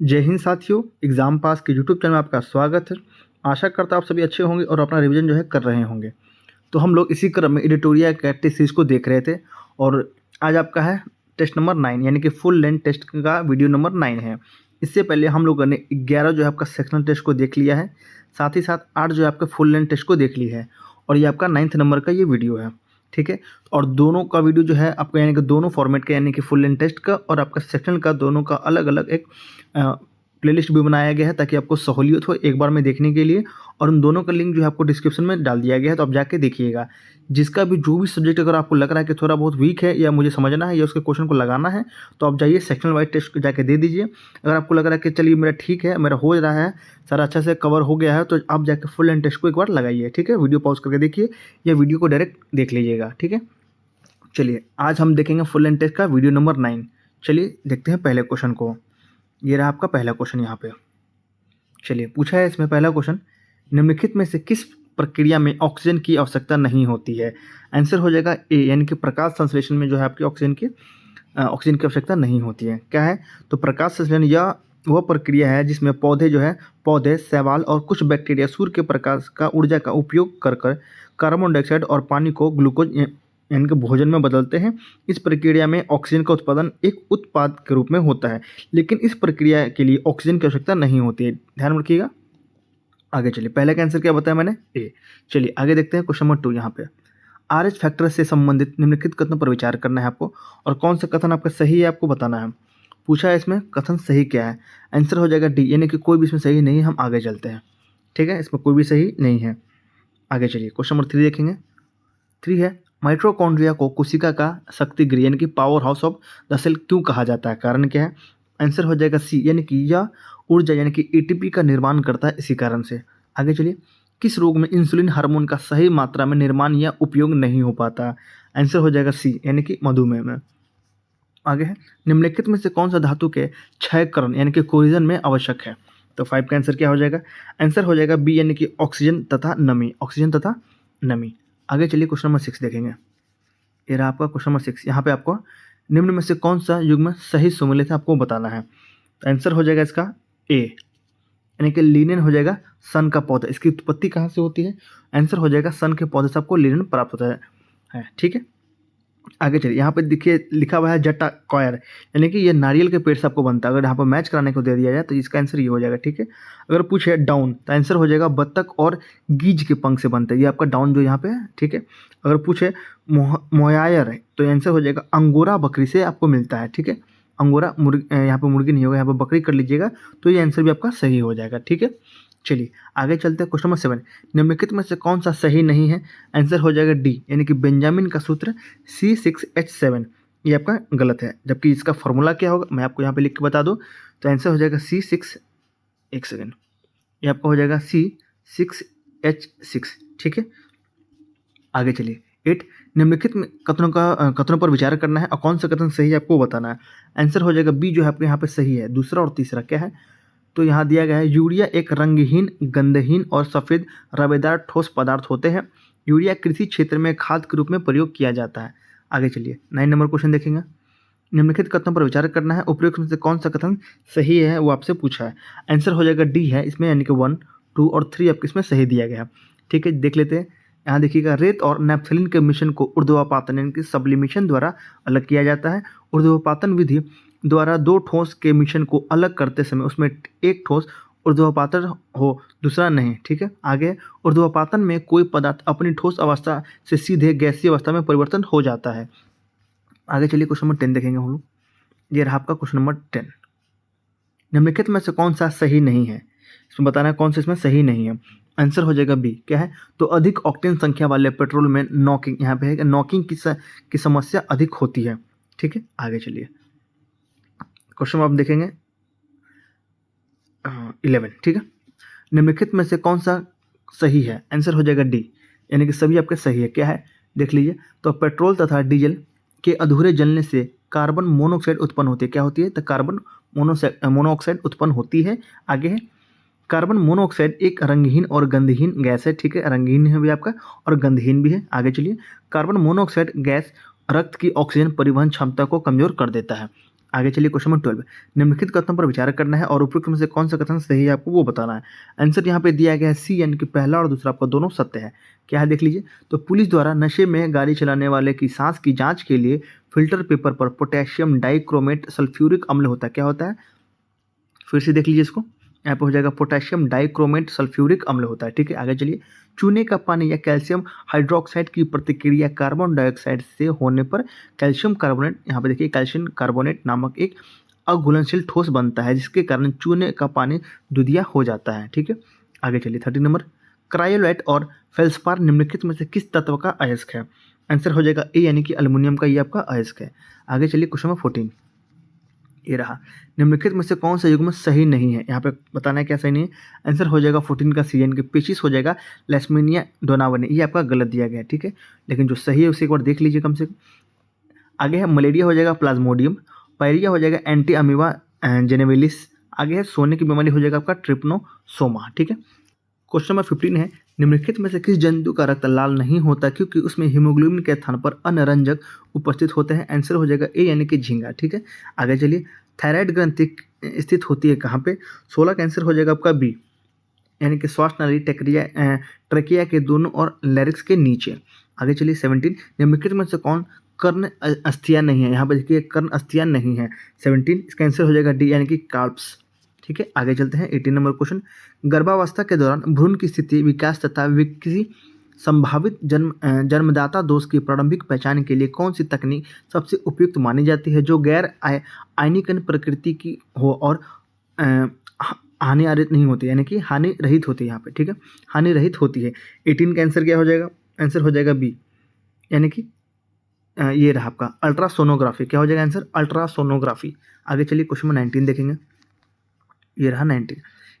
जय हिंद साथियों, exam pass के यूट्यूब चैनल में आपका स्वागत है। आशा करता हूँ आप सभी अच्छे होंगे और अपना रिवीजन जो है कर रहे होंगे। तो हम लोग इसी क्रम में एडिटोरियल कैट टेस्ट सीरीज़ को देख रहे थे और आज आपका है टेस्ट नंबर 9 यानी कि फुल लेंथ टेस्ट का वीडियो नंबर 9 है। इससे पहले हम लोगों ने 11 जो है आपका सेक्शनल टेस्ट को देख लिया है, साथ ही साथ 8 जो है आपका फुल लेंथ टेस्ट को देख ली है और ये आपका 9th नंबर का ये वीडियो है, ठीक है। और दोनों का वीडियो जो है आपका यानी कि दोनों फॉर्मेट का यानी कि फुल लेंथ टेस्ट का और आपका सेक्शनल का दोनों का अलग अलग एक प्लेलिस्ट भी बनाया गया है ताकि आपको सहूलियत हो एक बार में देखने के लिए। और उन दोनों का लिंक जो है आपको डिस्क्रिप्शन में डाल दिया गया है, तो आप जाके देखिएगा। जिसका भी जो भी सब्जेक्ट अगर आपको लग रहा है कि थोड़ा बहुत वीक है या मुझे समझना है या उसके क्वेश्चन को लगाना है, तो आप जाइए सेक्शनल वाइज टेस्ट जाके दे दीजिए। अगर आपको लग रहा है कि चलिए मेरा ठीक है, मेरा हो रहा है, सारा अच्छा से कवर हो गया है, तो आप जाके फुल लेंथ टेस्ट को एक बार लगाइए, ठीक है। वीडियो पॉज करके देखिए या वीडियो को डायरेक्ट देख लीजिएगा, ठीक है। चलिए आज हम देखेंगे फुल लेंथ टेस्ट का वीडियो नंबर 9। चलिए देखते हैं पहले क्वेश्चन को। ये रहा आपका पहला क्वेश्चन यहाँ पे। चलिए पूछा है इसमें पहला क्वेश्चन, निम्नलिखित में से किस प्रक्रिया में ऑक्सीजन की आवश्यकता नहीं होती है। आंसर हो जाएगा ए, यानी कि प्रकाश संश्लेषण में जो है आपकी ऑक्सीजन की आवश्यकता नहीं होती है। क्या है? तो प्रकाश संश्लेषण यह वह प्रक्रिया है जिसमें पौधे शैवाल और कुछ बैक्टीरिया सूर्य के प्रकाश का ऊर्जा का उपयोग कर कार्बन डाइऑक्साइड और पानी को ग्लूकोज यानी कि भोजन में बदलते हैं। इस प्रक्रिया में ऑक्सीजन का उत्पादन एक उत्पाद के रूप में होता है, लेकिन इस प्रक्रिया के लिए ऑक्सीजन की आवश्यकता नहीं होती है। ध्यान में रखिएगा। आगे चलिए, पहले का आंसर क्या बताया मैंने? ए। चलिए आगे देखते हैं क्वेश्चन नंबर 2। यहाँ पे RH फैक्टर से संबंधित निम्नलिखित कथनों पर विचार करना है आपको और कौन सा कथन आपका सही है आपको बताना है। पूछा है इसमें कथन सही क्या है। आंसर हो जाएगा डी, यानी कि कोई भी इसमें सही नहीं है। हम आगे चलते हैं, ठीक है। इसमें कोई भी सही नहीं है। आगे चलिए क्वेश्चन नंबर 3 देखेंगे। 3 है, माइटोकॉन्ड्रिया को कोशिका का शक्ति गृह यानी कि powerhouse of the cell क्यों कहा जाता है? कारण क्या है? आंसर हो जाएगा सी, यानी कि यह ऊर्जा यानी कि एटीपी का निर्माण करता है इसी कारण से। आगे चलिए, किस रोग में इंसुलिन हार्मोन का सही मात्रा में निर्माण या उपयोग नहीं हो पाता? आंसर हो जाएगा सी, यानी कि मधुमेह में। आगे है, निम्नलिखित में से कौन सा धातु के क्षयकरण यानी कि कोरिजन में आवश्यक है? तो 5 का आंसर क्या हो जाएगा? आंसर हो जाएगा बी, यानी कि ऑक्सीजन तथा नमी। आगे चलिए क्वेश्चन नंबर 6 देखेंगे। ये रहा आपका क्वेश्चन नंबर 6। यहाँ पे आपको निम्न में से कौन सा युग्म सही सम्मिलित है आपको बताना है। तो आंसर हो जाएगा इसका ए, यानी कि लिनेन हो जाएगा सन का पौधा। इसकी उत्पत्ति कहाँ से होती है? आंसर हो जाएगा सन के पौधे से आपको लिनेन प्राप्त होता है, ठीक है। आगे चलिए, यहाँ पे देखिए लिखा हुआ है जटा कॉयर, यानी कि ये नारियल के पेड़ से आपको बनता है। अगर यहाँ पर मैच कराने को दे दिया जाए तो इसका आंसर ये हो जाएगा, ठीक है। अगर पूछे डाउन तो आंसर हो जाएगा बत्तख और गीज के पंख से बनता है। ये आपका डाउन जो यहाँ पे है, ठीक है। अगर पूछे मोयायर है तो आंसर हो जाएगा अंगोरा बकरी से आपको मिलता है, ठीक है। अंगोरा यहाँ पे मुर्गी नहीं होगा, यहाँ पे बकरी कर लीजिएगा तो ये आंसर भी आपका सही हो जाएगा, ठीक है। चलिए आगे चलते हैं क्वेश्चन नंबर 7। निम्नलिखित में से कौन सा सही नहीं है? आंसर हो जाएगा डी, यानी कि बेंजामिन का सूत्र C6H7। ये आपका गलत है, जबकि इसका फॉर्मूला क्या होगा मैं आपको यहाँ पे लिख के बता दूं। तो आंसर हो जाएगा C6, एक सेकेंड, ये आपका हो जाएगा C6H6, ठीक है। आगे चलिए 8, निम्नलिखित में कथनों पर विचार करना है और कौन सा कथन सही है आपको बताना है। आंसर हो जाएगा बी, जो है आपके यहाँ पे सही है। दूसरा और तीसरा क्या है? तो यहाँ दिया गया है यूरिया एक रंगहीन, गंधहीन और सफ़ेद रवेदार ठोस पदार्थ होते हैं। यूरिया कृषि क्षेत्र में खाद के रूप में प्रयोग किया जाता है। आगे चलिए 9 नंबर क्वेश्चन देखेंगे। निम्नलिखित कथनों पर विचार करना है, उपयुक्त में से कौन सा कथन सही है वो आपसे पूछा है। आंसर हो जाएगा डी है इसमें, यानी कि 1, 2 और 3 आपके इसमें सही दिया गया है, ठीक है। देख लेते हैं। यहाँ देखिएगा, रेत और नैप्थलीन के मिश्रण को ऊर्ध्वपातन यानी कि सब्लिमेशन द्वारा अलग किया जाता है। ऊर्ध्वपातन विधि द्वारा 2 ठोस के मिश्रण को अलग करते समय उसमें एक ठोस ऊर्ध्वपातन हो, दूसरा नहीं, ठीक है। आगे, ऊर्ध्वपातन में कोई पदार्थ अपनी ठोस अवस्था से सीधे गैसीय अवस्था में परिवर्तन हो जाता है। आगे चलिए क्वेश्चन नंबर 10 देखेंगे हम लोग। ये रहा आपका क्वेश्चन नंबर 10। निम्नलिखित में से कौन सा सही नहीं है? इसमें बताना है कौन सा इसमें सही नहीं है। आंसर हो जाएगा बी, क्या है? तो अधिक ऑक्टेन संख्या वाले पेट्रोल में नॉकिंग, यहाँ पे है कि नॉकिंग की समस्या अधिक होती है, ठीक है। आगे चलिए क्वेश्चन आप देखेंगे 11, ठीक है। निम्नलिखित में से कौन सा सही है? आंसर हो जाएगा डी, यानी कि सभी आपके सही है। क्या है देख लीजिए, तो पेट्रोल तथा डीजल के अधूरे जलने से कार्बन मोनोऑक्साइड उत्पन्न होती है। क्या होती है? तो कार्बन मोनोऑक्साइड उत्पन्न होती है। आगे है, कार्बन मोनोऑक्साइड एक रंगहीन और गंधहीन गैस है, ठीक है। रंगहीन है भी आपका और गंधहीन भी है। आगे चलिए, कार्बन मोनोऑक्साइड गैस रक्त की ऑक्सीजन परिवहन क्षमता को कमजोर कर देता है। आगे चलिए क्वेश्चन नंबर 12। निम्नलिखित कथनों पर विचार करना है और उपयुक्त में से कौन सा कथन सही है आपको वो बताना है। आंसर यहाँ पे दिया गया है सी, यानी कि पहला और दूसरा आपका दोनों सत्य है। क्या है देख लीजिए। तो पुलिस द्वारा नशे में गाड़ी चलाने वाले की सांस की जांच के लिए फिल्टर पेपर पर पोटेशियम डाइक्रोमेट सल्फ्यूरिक अम्ल होता है। क्या होता है, फिर से देख लीजिए इसको। यहाँ पे हो जाएगा पोटेशियम डाइक्रोमेट सल्फ्यूरिक अम्ल होता है। ठीक है, आगे चलिए। चूने का पानी या कैल्शियम हाइड्रोक्साइड की प्रतिक्रिया कार्बन डाइऑक्साइड से होने पर कैल्शियम कार्बोनेट, यहाँ पे देखिए कैल्शियम कार्बोनेट नामक एक अघुलनशील ठोस बनता है, जिसके कारण चूने का पानी दूधिया हो जाता है। ठीक है, आगे चलिए। 30 नंबर। क्रायोलाइट और फेल्सपार निम्नलिखित में से किस तत्व का अयस्क है। आंसर हो जाएगा ए, यानी कि एल्युमिनियम का ये आपका अयस्क है। आगे चलिए क्वेश्चन नंबर 14। ये रहा। निम्नलिखित में से कौन सा युग्म सही नहीं है, यहाँ पे बताना है क्या सही नहीं है। आंसर हो जाएगा 14 का सी, यानी कि पेचिस हो जाएगा लेस्मीनिया डोनावनी, ये आपका गलत दिया गया है। ठीक है, लेकिन जो सही है उसे एक बार देख लीजिए कम से कम। आगे है मलेरिया हो जाएगा प्लाज्मोडियम, पायरिया हो जाएगा एंटी अमीबा जेनेविलिस, आगे है सोने की बीमारी हो जाएगा आपका ट्रिप्नोसोमा। ठीक है, क्वेश्चन नंबर 15 है। निम्नलिखित में से किस जंतु का रक्त लाल नहीं होता क्योंकि उसमें हीमोग्लोबिन के स्थान पर अन्य रंजक उपस्थित होते हैं। आंसर हो जाएगा ए, यानी कि झींगा। ठीक है, आगे चलिए। थायराइड ग्रंथि स्थित होती है कहाँ पे। 16 का आंसर हो जाएगा आपका बी, यानी कि श्वास नली ट्रकिया के दोनों और लैरिक्स के नीचे। आगे चलिए 17। निम्नलिखित में से कौन कर्ण अस्थियां नहीं है, यहाँ पे देखिए कर्ण अस्थियां नहीं है 17, इसका आंसर हो जाएगा डी, यानी कि कार्प्स। ठीक है, आगे चलते हैं 18 नंबर क्वेश्चन। गर्भावस्था के दौरान भ्रूण की स्थिति, विकास तथा किसी संभावित जन्मदाता दोष की प्रारंभिक पहचान के लिए कौन सी तकनीक सबसे उपयुक्त मानी जाती है, जो गैर आयनीकरण प्रकृति की हो और हानिरहित नहीं होती, यानी कि हानि रहित होती है यहाँ पे। ठीक है, हानि रहित होती है। 18 का आंसर क्या हो जाएगा, आंसर हो जाएगा बी, यानी कि ये रहा आपका अल्ट्रासोनोग्राफी। क्या हो जाएगा आंसर, अल्ट्रासोनोग्राफी। आगे चलिए क्वेश्चन नंबर 19 देखेंगे। ये रहा 19।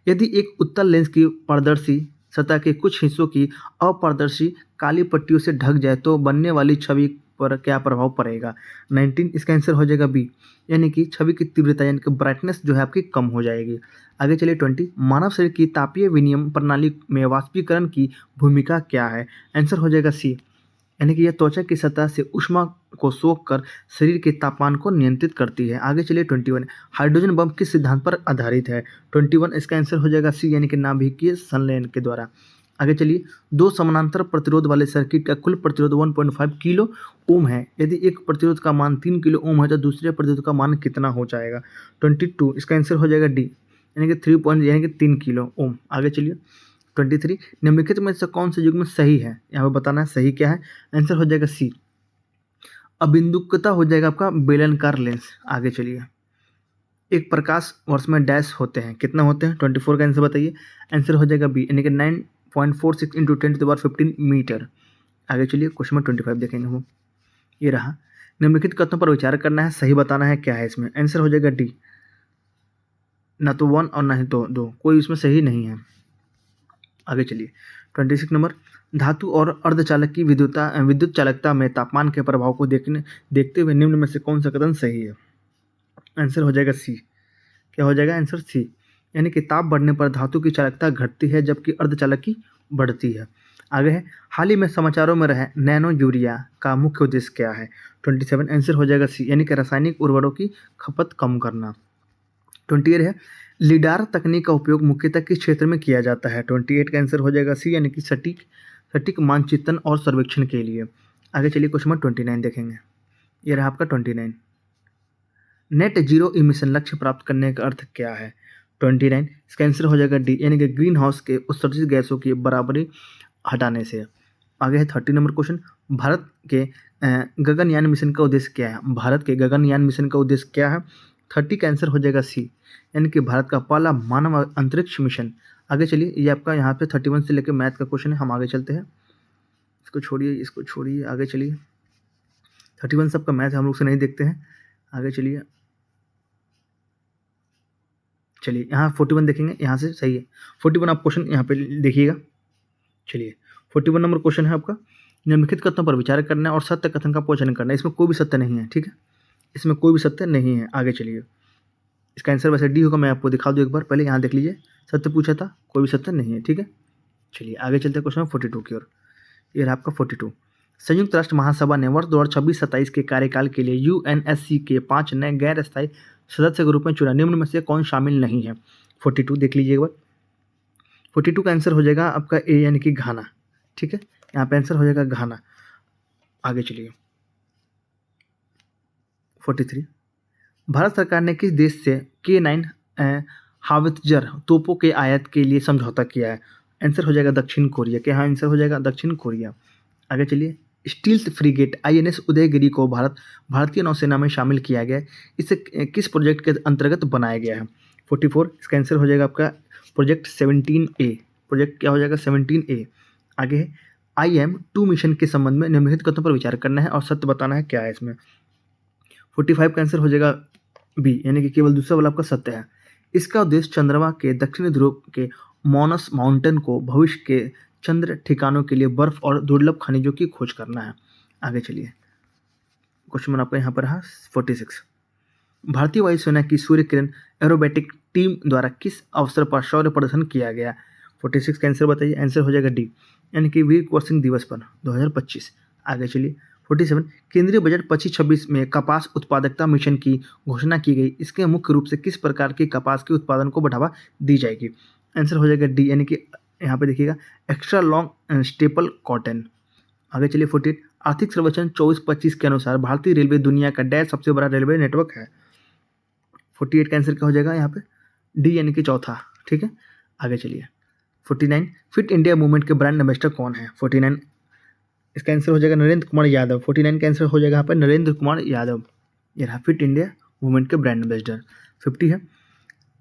यदि एक उत्तल लेंस की पारदर्शी सतह के कुछ हिस्सों की अपारदर्शी काली पट्टियों से ढक जाए तो बनने वाली छवि पर क्या प्रभाव पड़ेगा। 19, इसका आंसर हो जाएगा बी, यानी कि छवि की तीव्रता यानी कि ब्राइटनेस जो है आपकी कम हो जाएगी। आगे चलिए 20। मानव शरीर की तापीय विनिमय प्रणाली में वाष्पीकरण की भूमिका क्या है। आंसर हो जाएगा सी, यानी कि यह त्वचा की सतह से ऊष्मा को सोख कर शरीर के तापमान को नियंत्रित करती है। आगे चलिए 21। हाइड्रोजन बम किस सिद्धांत पर आधारित है। 21, इसका आंसर हो जाएगा सी, यानी कि नाभिकीय संलयन के द्वारा। आगे चलिए। दो समानांतर प्रतिरोध वाले सर्किट का कुल प्रतिरोध 1.5 किलो ओम है। यदि एक प्रतिरोध का मान 3 किलो ओम है तो दूसरे प्रतिरोध का मान कितना हो जाएगा। 22, इसका आंसर हो जाएगा डी, यानी कि 3 किलो ओम। आगे चलिए 23। निम्नलिखित में से कौन से युग्म सही है, यहाँ पे बताना है सही क्या है। आंसर हो जाएगा सी, अबिंदुकता हो जाएगा आपका बेलनाकार लेंस। आगे चलिए। एक प्रकाश वर्ष में डैश होते हैं, कितना होते हैं, 24 का आंसर बताइए। आंसर हो जाएगा बी, यानी कि 9.46 × 10⁻15 मीटर। आगे चलिए क्वेश्चन नंबर 25 देखेंगे हम। ये रहा। निम्नलिखित कथनों पर विचार करना है, सही बताना है क्या है इसमें। आंसर हो जाएगा डी, ना तो 1 और ना ही 2, कोई इसमें सही नहीं है। आगे चलिए 26 नंबर। धातु और अर्धचालक की विद्युत चालकता में तापमान के प्रभाव को देखते हुए निम्न में से कौन सा कथन सही है। आंसर हो जाएगा सी। क्या हो जाएगा आंसर सी, यानी कि ताप बढ़ने पर धातु की चालकता घटती है जबकि अर्धचालक की बढ़ती है। आगे है। हाल ही में समाचारों में रहे नैनो यूरिया का मुख्य उद्देश्य क्या है। 27, आंसर हो जाएगा सी, यानी कि रासायनिक उर्वरकों की खपत कम करना। 28 है। लिडार तकनीक का उपयोग मुख्यतः किस क्षेत्र में किया जाता है। 28 का आंसर हो जाएगा सी, यानी कि सटीक मानचित्रण और सर्वेक्षण के लिए। आगे चलिए क्वेश्चन नंबर 29 देखेंगे। ये रहा आपका 29। नेट जीरो इमिशन लक्ष्य प्राप्त करने का अर्थ क्या है। 29, इसका आंसर हो जाएगा डी, यानी कि ग्रीन हाउस के उत्सर्जित गैसों की बराबरी हटाने से। आगे है 30 नंबर क्वेश्चन। भारत के गगनयान मिशन का उद्देश्य क्या है। भारत के गगनयान मिशन का उद्देश्य क्या है। 30 का आंसर हो जाएगा सी, यानी कि भारत का पहला मानव अंतरिक्ष मिशन। आगे चलिए। ये आपका यहाँ पे 31 से लेकर मैथ का क्वेश्चन है। हम आगे चलते हैं, इसको छोड़िए, आगे चलिए। 31 सबका मैथ हम लोग से नहीं देखते हैं। आगे चलिए यहाँ 41 देखेंगे, यहाँ से सही है 41। आप क्वेश्चन यहाँ पे देखिएगा। चलिए 41 नंबर क्वेश्चन है आपका। निम्नलिखित कथनों पर विचार करना है और सत्य कथन का पोषण करना है। इसमें कोई भी सत्य नहीं है, ठीक है, इसमें कोई भी सत्य नहीं है। आगे चलिए। इसका आंसर वैसे डी होगा, मैं आपको दिखा दूँ एक बार। पहले यहाँ देख लीजिए, सत्य पूछा था, कोई भी सत्य नहीं है, ठीक है। चलिए आगे चलते हैं क्वेश्चन 42 की ओर। ये रहा आपका 42। संयुक्त राष्ट्र महासभा ने वर्ष 2026-27 के कार्यकाल के लिए यूएनएससी के 5 नए गैर स्थायी सदस्य के रूप में चुना। निम्न में से कौन शामिल नहीं है? 42 देख लीजिए एक बार। 42 का आंसर हो जाएगा आपका ए यानी कि घाना। ठीक है, यहाँ पे आंसर हो जाएगा घाना। आगे चलिए 43। भारत सरकार ने किस देश से K9 हावित्जर तोपों के आयात के लिए समझौता किया है? आंसर हो जाएगा दक्षिण कोरिया। क्या आंसर हो जाएगा दक्षिण कोरिया। आगे चलिए स्टील्थ फ्रिगेट INS उदयगिरी को भारतीय नौसेना में शामिल किया गया है। इसे किस प्रोजेक्ट के अंतर्गत बनाया गया है? 44 इसका आंसर हो जाएगा आपका प्रोजेक्ट 17A। प्रोजेक्ट क्या हो जाएगा? 17A। आगे है IM-2 मिशन के संबंध में निम्नलिखित कथनों पर विचार करना है और सत्य बताना है क्या है इसमें। 45 का आंसर हो जाएगा बी यानी कि केवल दूसरा वाला आपका सत्य है। इसका उद्देश्य चंद्रमा के दक्षिणी ध्रुव के मोनस माउंटेन को भविष्य के चंद्र ठिकानों के लिए बर्फ और दुर्लभ खनिजों की खोज करना है। आगे चलिए क्वेश्चन आपका यहाँ पर है 46। भारतीय वायुसेना की सूर्य किरण एरोबेटिक टीम द्वारा किस अवसर पर शौर्य प्रदर्शन किया गया? 46 का आंसर बताइए। आंसर हो जाएगा डी यानी कि वीर कुंवर सिंह दिवस पर 2025। आगे चलिए 47। केंद्रीय बजट 25-26 में कपास उत्पादकता मिशन की घोषणा की गई। इसके मुख्य रूप से किस प्रकार के कपास के उत्पादन को बढ़ावा दी जाएगी? आंसर हो जाएगा डी यानी कि यहाँ पे देखिएगा एक्स्ट्रा लॉन्ग स्टेपल कॉटन। आगे चलिए 48। आर्थिक सर्वेक्षण 24-25 के अनुसार भारतीय रेलवे दुनिया का डैश सबसे बड़ा रेलवे नेटवर्क है। 48 का आंसर क्या हो जाएगा यहाँ पे? डी यानी कि चौथा। ठीक है, आगे चलिए 49। फिट इंडिया मूवमेंट के ब्रांड एम्बेसडर कौन है? 49 इसका आंसर हो जाएगा नरेंद्र कुमार यादव। 49 का आंसर हो जाएगा यहाँ पर नरेंद्र कुमार यादव। ये रहा फिट इंडिया मूवमेंट के ब्रांड एम्बेसडर। 50 है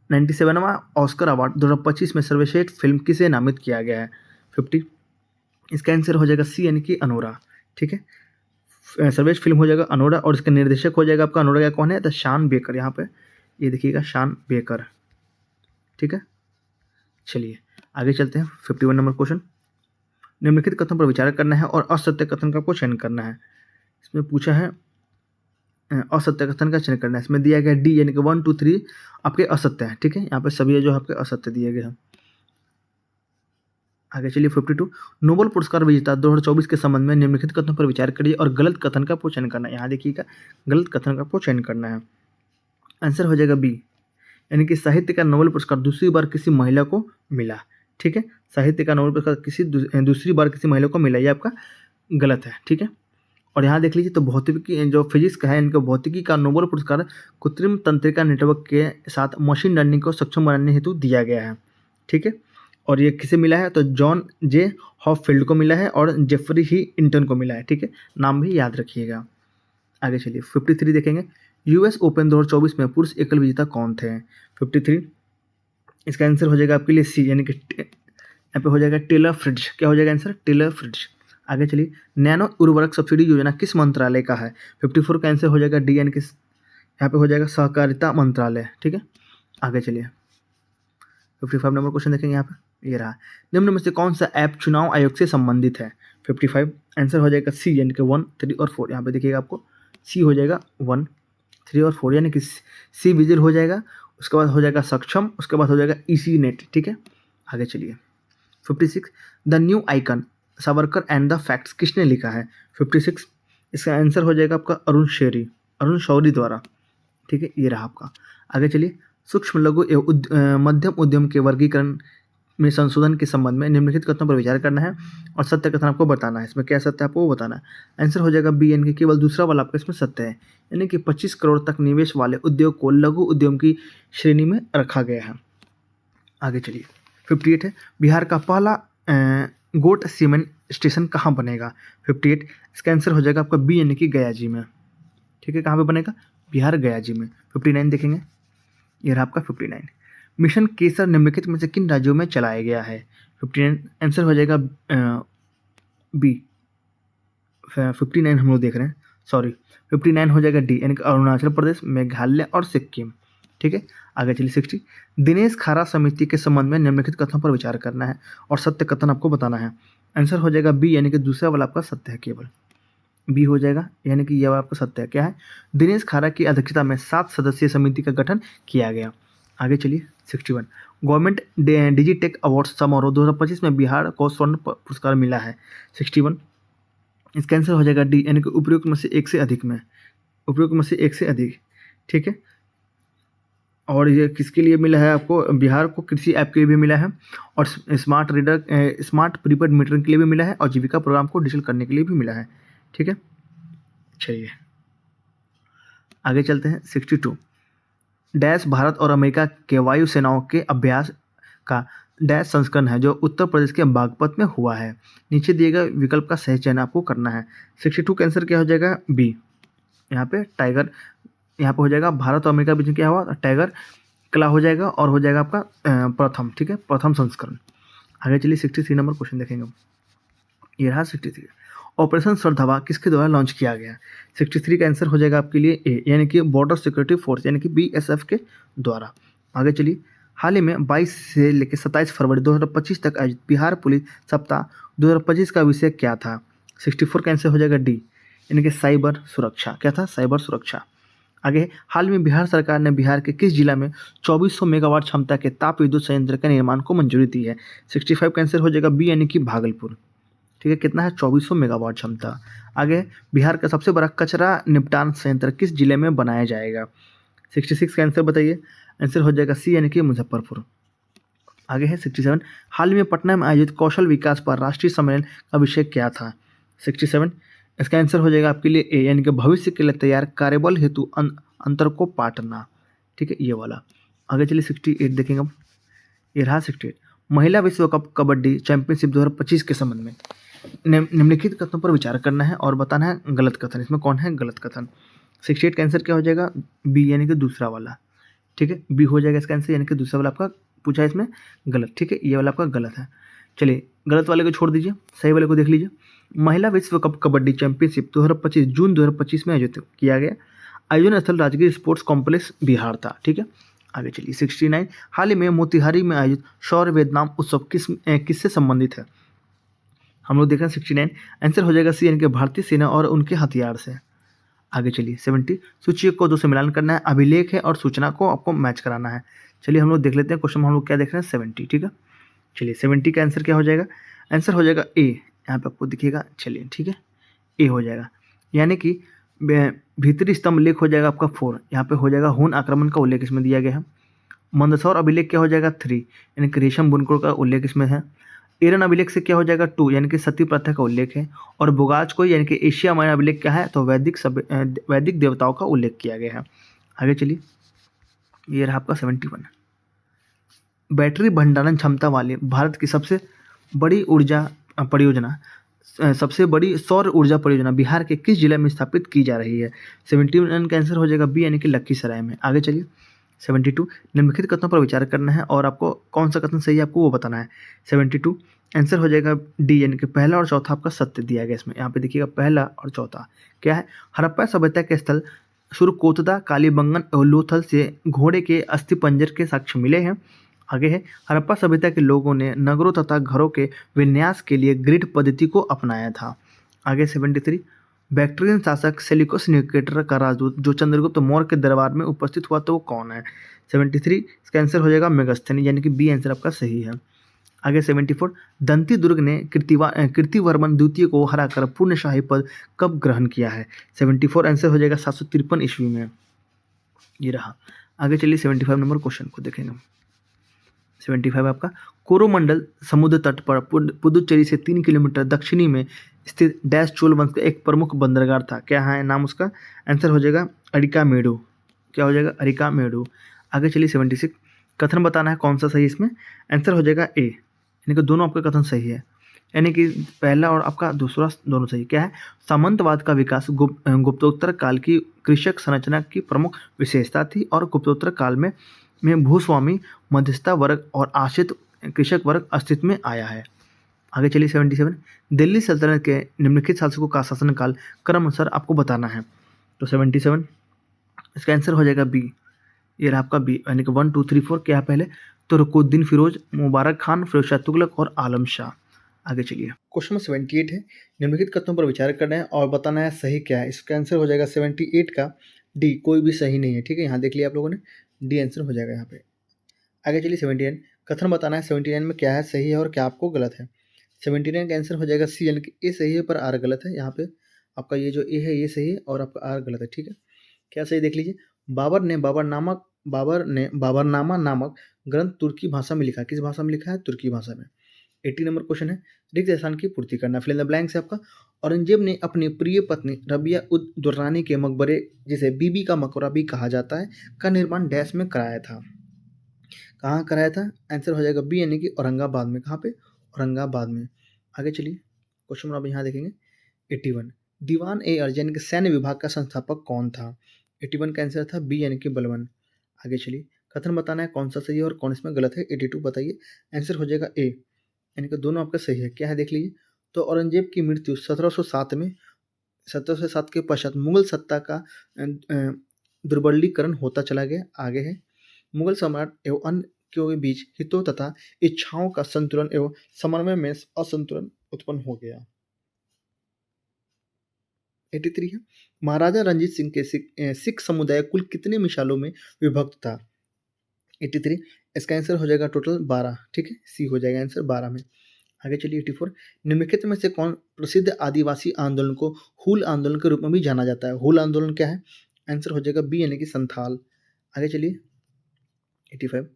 97वां ऑस्कर अवार्ड 2025 में सर्वश्रेष्ठ फिल्म किसे नामित किया गया है? 50 इसका आंसर हो जाएगा सी यानी कि अनोरा। ठीक है, सर्वश्रेष्ठ फिल्म हो जाएगा अनोरा और इसका निर्देशक हो जाएगा आपका अनोरा। क्या कौन है? द शान बेकर। यहाँ पे ये देखिएगा शान बेकर। ठीक है, चलिए आगे चलते हैं 51 नंबर क्वेश्चन। निम्नलिखित कथन पर विचार करना है और असत्य कथन का चयन करना है। इसमें पूछा है असत्य कथन का चयन करना है। इसमें दिया गया डी यानी कि 1 2 3 आपके असत्य हैं। ठीक है, यहाँ पे सभी जो आपके असत्य दिए गए हैं। आगे चलिए 52। नोबेल पुरस्कार विजेता 2024 के संबंध में निम्नलिखित कथनों पर विचार करिए और गलत कथन का चयन करना है। यहाँ देखिएगा गलत कथन का चयन करना है। आंसर हो जाएगा बी यानी कि साहित्य का नोबेल पुरस्कार दूसरी बार किसी महिला को मिला। ठीक है, साहित्य का नोबेल पुरस्कार किसी दूसरी बार किसी महिला को मिला, ये आपका गलत है। ठीक है, और यहाँ देख लीजिए तो भौतिकी जो फिजिक्स का है इनका भौतिकी का नोबेल पुरस्कार कृत्रिम तंत्रिका नेटवर्क के साथ मशीन लर्निंग को सक्षम बनाने हेतु दिया गया है। ठीक है, और ये किसे मिला है? तो जॉन जे हॉपफील्ड को मिला है और जेफरी ही इंटन को मिला है। ठीक है, नाम भी याद रखिएगा। आगे चलिए 53 देखेंगे। US ओपन 2024 में पुरुष एकल विजेता कौन थे? 53 इसका आंसर हो जाएगा आपके लिए सी यानी कि यहाँ पे हो जाएगा टेलर फ्रिट्ज। क्या हो जाएगा आंसर? Taylor Fritz. आगे चलिए नैनो उर्वरक सब्सिडी योजना किस मंत्रालय का है? 54 का आंसर हो जाएगा डी यानी कि यहाँ पे हो जाएगा सहकारिता मंत्रालय। ठीक है, आगे चलिए 55 नंबर क्वेश्चन देखेंगे। यहाँ पे ये रहा निम्न में से कौन सा ऐप चुनाव आयोग से संबंधित है? 55 आंसर हो जाएगा सी यानी कि 1 3 और 4। यहाँ पे देखिएगा आपको सी हो जाएगा 1 3 और 4 यानी कि सी विजिल हो जाएगा, उसके बाद हो जाएगा सक्षम, उसके बाद हो जाएगा इसी नेट। ठीक है, आगे चलिए 56 the new icon Savarkar and the facts किसने लिखा है? 56 इसका आंसर हो जाएगा आपका अरुण शौरी द्वारा। ठीक है, ये रहा आपका। आगे चलिए सूक्ष्म लघु एवं मध्यम उद्यम के वर्गीकरण में संशोधन के संबंध में निम्नलिखित कथनों पर विचार करना है और सत्य कथन आपको बताना है। इसमें क्या सत्य है आपको वो बताना है। आंसर हो जाएगा बी यानी कि केवल दूसरा वाला आपका इसमें सत्य है, यानी कि 25 करोड़ तक निवेश वाले उद्योग को लघु उद्यम की श्रेणी में रखा गया है। आगे चलिए 58 है बिहार का पहला गोट सीमेंट स्टेशन कहाँ बनेगा? 58 इसका आंसर हो जाएगा आपका बी यानी कि गया जी में। ठीक है, कहाँ पे बनेगा? बिहार गया जी में। 59 देखेंगे, ये रहा आपका 59। मिशन केसर निम्नलिखित में से किन राज्यों में चलाया गया है? 59 आंसर हो जाएगा बी। 59 हम लोग देख रहे हैं, सॉरी 59 हो जाएगा डी यानी कि अरुणाचल प्रदेश, मेघालय और सिक्किम। ठीक है, आगे चलिए 60 दिनेश खारा समिति के संबंध में निम्नलिखित कथनों पर विचार करना है और सत्य कथन आपको बताना है। आंसर हो जाएगा बी यानी कि दूसरा वाला आपका सत्य है, केवल बी हो जाएगा यानी कि यह आपका सत्य है। क्या है? दिनेश खारा की अध्यक्षता में 7 सदस्यीय समिति का गठन किया गया। आगे चलिए 61 गवर्नमेंट डिजिटेक अवार्ड समारोह 2025 में बिहार को स्वर्ण पुरस्कार मिला है। 61 इसका आंसर हो जाएगा डी, यानी कि उपयुक्त में से एक से अधिक में, उपयुक्त में से एक से अधिक, ठीक है। और ये किसके लिए मिला है आपको? बिहार को कृषि ऐप के लिए भी मिला है, और smart reader, smart prepaid metering के लिए भी मिला है, और जीविका प्रोग्राम को डिजिटल करने के लिए भी मिला है, ठीक है। चलिए आगे चलते हैं। 62 डैश भारत और अमेरिका के वायु सेनाओं के अभ्यास का डैश संस्करण है जो उत्तर प्रदेश के बागपत में हुआ है। नीचे दिए गए विकल्प का सही चयन आपको करना है। 62 का आंसर क्या हो जाएगा? बी। यहाँ पे टाइगर, यहाँ पे हो जाएगा भारत और अमेरिका के बीच में क्या हुआ? टाइगर कला हो जाएगा, और हो जाएगा आपका प्रथम, ठीक है, प्रथम संस्करण। आगे चलिए 63 नंबर क्वेश्चन देखेंगे हम। ये रहा 63। ऑपरेशन सरधवा किसके द्वारा लॉन्च किया गया? 63 का आंसर हो जाएगा आपके लिए ए, यानी कि बॉर्डर सिक्योरिटी फोर्स, यानी कि बीएसएफ के द्वारा। आगे चलिए, हाल ही में 22 से लेकर 27 फरवरी 2025 तक आयोजित बिहार पुलिस सप्ताह 2025 का विषय क्या था? 64 का आंसर हो जाएगा डी, यानी कि साइबर सुरक्षा। क्या था? साइबर सुरक्षा। आगे, हाल में बिहार सरकार ने बिहार के किस जिला में 2400 मेगावाट क्षमता के ताप विद्युत संयंत्र के निर्माण को मंजूरी दी है? 65 का आंसर हो जाएगा बी, यानी कि भागलपुर, ठीक है। कितना है? 2400 मेगावाट क्षमता। आगे, बिहार का सबसे बड़ा कचरा निपटान संयंत्र किस जिले में बनाया जाएगा? 66 का आंसर बताइए। आंसर हो जाएगा सी, यानी कि मुजफ्फरपुर। आगे है 67, हाल ही में पटना में आयोजित कौशल विकास पर राष्ट्रीय सम्मेलन का विषय क्या था? 67, इसका आंसर हो जाएगा आपके लिए ए, यानी कि भविष्य के लिए तैयार कार्यबल हेतु अंतर को पाटना, ठीक है, ये वाला। आगे चलिए 68 देखेंगे हम। ये रहा 68, महिला विश्व कप कबड्डी चैंपियनशिप 2025 के संबंध में निम्नलिखित कथनों पर विचार करना है और बताना है गलत कथन। इसमें कौन है गलत कथन? 68 का आंसर क्या हो जाएगा? बी, यानी कि दूसरा वाला, ठीक है, बी हो जाएगा इसका आंसर, यानी कि दूसरा वाला आपका पूछा है इसमें गलत, ठीक है, ये वाला आपका गलत है। चलिए गलत वाले को छोड़ दीजिए, सही वाले को देख लीजिए। महिला विश्व कप कबड्डी चैंपियनशिप 2025 जून 2025 में आयोजित किया गया। आयोजन स्थल राजगीर स्पोर्ट्स कॉम्प्लेक्स बिहार था, ठीक है। आगे चलिए 69, हाल ही में मोतिहारी में आयोजित शौर्य वेदनाम उत्सव किससे संबंधित है? हम लोग देख रहे हैं 69, आंसर हो जाएगा सी, यानी कि भारतीय सेना और उनके हथियार से। आगे चलिए 70, सूची को 2 से मिलान करना है, अभिलेख है और सूचना को आपको मैच कराना है। चलिए हम लोग देख लेते हैं क्वेश्चन में हम लोग क्या देख रहे हैं 70, ठीक है। चलिए 70 का आंसर क्या हो जाएगा? आंसर हो जाएगा ए, यहाँ पे आपको दिखेगा, चलिए ठीक है, ए हो जाएगा, यानी कि भीतरी स्तंभ लेख हो जाएगा आपका 4, यहाँ पे हो जाएगा हुन आक्रमण का उल्लेख इसमें दिया गया है। मंदसौर अभिलेख क्या हो जाएगा 3, यानी कि रेशम बुनकर का उल्लेख इसमें है। एरन अभिलेख से क्या हो जाएगा 2, यानी कि सती प्रथा का उल्लेख है। और बुगाज को, यानी कि एशिया माइनर अभिलेख क्या है? तो वैदिक देवताओं का उल्लेख किया गया है। आगे चलिए, ये रहा आपका 71, बैटरी भंडारण क्षमता वाले भारत की सबसे बड़ी ऊर्जा परियोजना, सबसे बड़ी सौर ऊर्जा परियोजना बिहार के किस जिले में स्थापित की जा रही है? 71 का आंसर हो जाएगा बी, यानी कि लखीसराय में। आगे चलिए 72, निम्नलिखित कथनों पर विचार करना है और आपको कौन सा कथन सही है आपको वो बताना है। 72 आंसर हो जाएगा डी, यानी कि पहला और चौथा आपका सत्य दिया गया इसमें। यहाँ पे देखिएगा पहला और चौथा क्या है? हड़प्पा सभ्यता के स्थल सुरकोतदा, कालीबंगन और लोथल से घोड़े के अस्थिपंजर के साक्ष्य मिले हैं। आगे है, हड़प्पा सभ्यता के लोगों ने नगरों तथा घरों के विन्यास के लिए ग्रिड पद्धति को अपनाया था। आगे 73, बैक्ट्रियन शासक सेल्यूकस निकेटर का राजदूत जो चंद्रगुप्त मौर्य के दरबार में उपस्थित हुआ तो वो कौन है? 73 इसका आंसर हो जाएगा मेगस्थनी, यानी कि बी आंसर आपका सही है। आगे 74, दंती दुर्ग ने कीर्तिवर्मन द्वितीय को हराकर पूर्ण शाही पद कब ग्रहण किया है? 74 आंसर हो जाएगा 753 ईस्वी में। ये रहा। आगे चलिए 75 नंबर क्वेश्चन को देखेंगे। 75 आपका, कोरोमंडल समुद्र तट पर पुदुचेरी से 3 किलोमीटर दक्षिणी में स्थित डैश चोल वंश का एक प्रमुख बंदरगाह था। क्या है नाम उसका? आंसर हो जाएगा अरिकामेडु। क्या हो जाएगा? अरिकामेडु। आगे चलिए 76, कथन बताना है कौन सा सही इसमें। आंसर हो जाएगा ए, यानी कि दोनों आपका कथन सही है, यानी कि पहला और आपका दूसरा दोनों सही। क्या है? सामंतवाद का विकास गुप्तोत्तर काल की कृषक संरचना की प्रमुख विशेषता थी और गुप्तोत्तर काल में भूस्वामी, मध्यस्था वर्ग और आश्रित कृषक वर्ग अस्तित्व में आया है। आगे चलिए 77, दिल्ली सल्तनत के निम्नलिखित शासकों का शासनकाल क्रमशः आपको बताना है। तो 77 इसका आंसर हो जाएगा बी, ये रहा आपका बी, यानी कि 1 2 3 4 क्या है पहले? तो रुकुद्दीन फिरोज, मुबारक खान, फिरोज शाह तुगलक और आलम शाह। आगे चलिए, क्वेश्चन नंबर 78 है, निम्नलिखित कथनों पर विचार करना है और बताना है सही क्या है। इसका आंसर हो जाएगा 78 का डी, कोई भी सही नहीं है, ठीक है। यहाँ देख लिया आप लोगों ने, डी आंसर हो जाएगा यहाँ पे। आगे चलिए 79, कथन बताना है 79 में क्या है सही है और क्या आपको गलत है। 79 का आंसर हो जाएगा सी, यानी कि ए सही है पर आर गलत है। यहाँ पे आपका ये जो ए है ये सही है और आपका आर गलत है, ठीक है। क्या सही देख लीजिए। बाबरनामा नामक ग्रंथ तुर्की भाषा में लिखा है। किस भाषा में लिखा है? तुर्की भाषा में। 80 नंबर क्वेश्चन है, रिक्त स्थान की पूर्ति करना। फिल इन द ब्लैंक्स है आपका। औरंगजेब ने अपनी प्रिय पत्नी रबिया उद दुर्रानी के मकबरे, जिसे बीबी का मकबरा भी कहा जाता है, का निर्माण डैश में कराया था। कहाँ कराया था? आंसर हो जाएगा बी, यानी कि औरंगाबाद में। कहाँ पे? औरंगाबाद में। आगे चलिए, क्वेश्चन नंबर यहाँ देखेंगे 81। दीवान ए अर्जन यानी कि सैन्य विभाग का संस्थापक कौन था? 81 का आंसर था बी, यानी कि बलबन। आगे चलिए, कथन बताना है कौन सा सही है और कौन इसमें गलत है। 82 बताइए। आंसर हो जाएगा ए, यानी कि दोनों आपका सही है। क्या है देख लीजिए। तो औरंगजेब की मृत्यु 1707 में, 1707 के पश्चात मुगल सत्ता का दुर्बलीकरण होता चला गया। आगे है, मुगल सम्राट एवं अन्य के बीच हितों तथा इच्छाओं का संतुलन एवं समन्वय में असंतुलन उत्पन्न हो गया। 83 है, महाराजा रंजीत सिंह के सिख समुदाय कुल कितने मिसालों में विभक्त था? 83, इसका आंसर हो जाएगा टोटल 12, ठीक है। सी हो जाएगा आंसर 12 में। आगे चलिए 84, निम्नलिखित में से कौन प्रसिद्ध आदिवासी आंदोलन को हूल आंदोलन के रूप में भी जाना जाता है? हूल आंदोलन क्या है? आंसर हो जाएगा बी, यानी कि संथाल। आगे चलिए 85,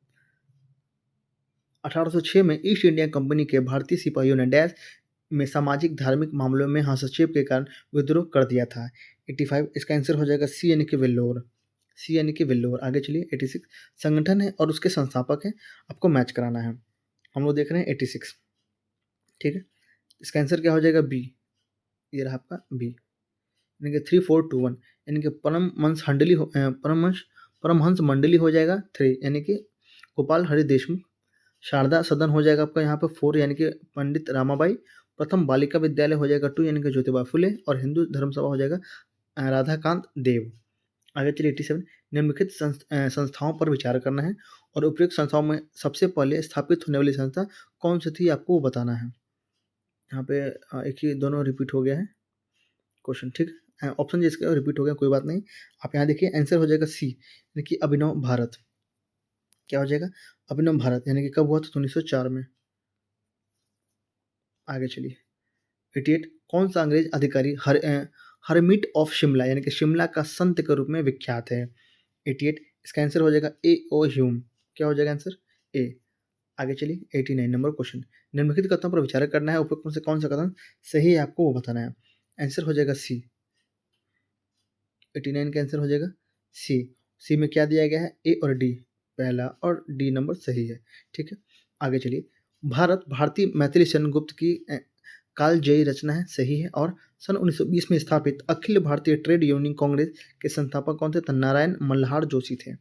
1806 में ईस्ट इंडिया कंपनी के भारतीय सिपाहियों ने डैश में सामाजिक धार्मिक मामलों में हस्तक्षेप के कारण विद्रोह कर दिया था। 85, इसका आंसर हो जाएगा सी, यानी कि वेल्लोर। सी यानी कि वेल्लोर। आगे चलिए 86, संगठन है और उसके संस्थापक हैं, आपको मैच कराना है। हम लोग देख रहे हैं 86, ठीक है। इसका आंसर क्या हो जाएगा? बी, ये रहा आपका बी, यानी कि 3421, यानी कि परमहंस मंडली हो जाएगा 3, यानी कि गोपाल हरि देशमुख। शारदा सदन हो जाएगा आपका यहाँ पे 4, यानी कि पंडित रामाबाई। प्रथम बालिका विद्यालय हो जाएगा 2, यानी कि ज्योतिबा फुले। और हिंदू धर्मसभा हो जाएगा राधाकांत देव। आगे चलिए 87, निम्नलिखित संस्थाओं पर विचार करना है और उपयुक्त संस्थाओं में सबसे पहले स्थापित होने वाली संस्था कौन सी थी, आपको वो बताना है। यहाँ पे एक ही दोनों रिपीट हो गया है क्वेश्चन, ठीक है। ऑप्शन जिसका रिपीट हो गया कोई बात नहीं। आप यहाँ देखिए आंसर हो जाएगा सी, यानी कि अभिनव भारत। क्या हो जाएगा? अभिनव भारत, यानी कि कब हुआ था? 1904 में। आगे चलिए 88, कौन सा अंग्रेज अधिकारी हरमिट ऑफ शिमला, यानी कि शिमला का संत के रूप में विख्यात है? 88, इसका आंसर हो जाएगा ए ओ ह्यूम। क्या हो जाएगा आंसर? ए। आगे चलिए 89 नंबर क्वेश्चन, निम्नलिखित कथनों पर विचार करना है, उपयुक्त में से कौन सा कथन सही है, आपको वो बताना है। आंसर हो जाएगा सी, 89 का आंसर हो जाएगा सी। सी में क्या दिया गया है? ए और डी, पहला और डी नंबर सही है, ठीक है। आगे चलिए, भारतीय मैथिली शरण गुप्त की कालजयी रचना है, सही है। और सन 1920 में स्थापित अखिल भारतीय ट्रेड यूनियन कांग्रेस के संस्थापक कौन थे? तो नारायण मल्हार जोशी थे।